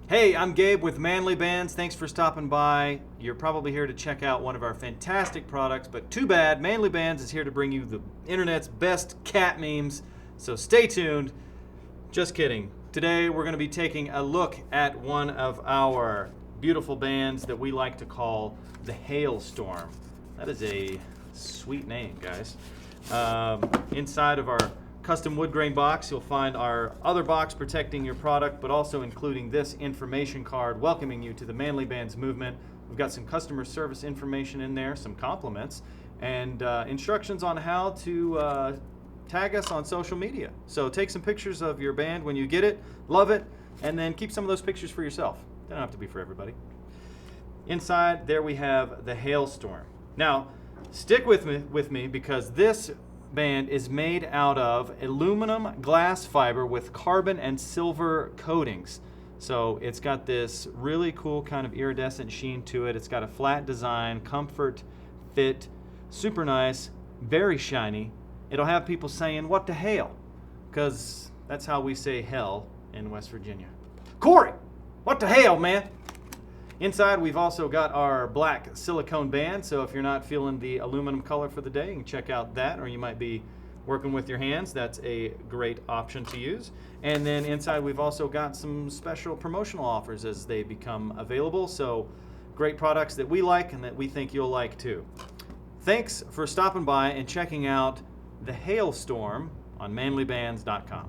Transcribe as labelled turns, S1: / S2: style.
S1: Hey, I'm Gabe with Manly Bands. Thanks for stopping by. You're probably here to check out one of our fantastic products, but too bad, Manly Bands is here to bring you the internet's best cat memes, so stay tuned. Just kidding. Today we're going to be taking a look at one of our beautiful bands that we like to call the Hailstorm. That is a sweet name, guys. Inside of our custom wood grain box, you'll find our other box protecting your product, but also including this information card welcoming you to the Manly Bands movement. We've got some customer service information in there, some compliments, and instructions on how to tag us on social media. So take some pictures of your band when you get it, love it, and then keep some of those pictures for yourself. They don't have to be for everybody. Inside there we have the Hailstorm. Now, stick with me because this band is made out of aluminum glass fiber with carbon and silver coatings. So it's got this really cool kind of iridescent sheen to it. It's got a flat design, comfort, fit, super nice, very shiny. It'll have people saying, "What the hail?" Because that's how we say hell in West Virginia. Corey, what the hail, man? Inside, we've also got our black silicone band, so if you're not feeling the aluminum color for the day, you can check out that, or you might be working with your hands. That's a great option to use. And then inside, we've also got some special promotional offers as they become available, so great products that we like and that we think you'll like too. Thanks for stopping by and checking out the Hailstorm on manlybands.com.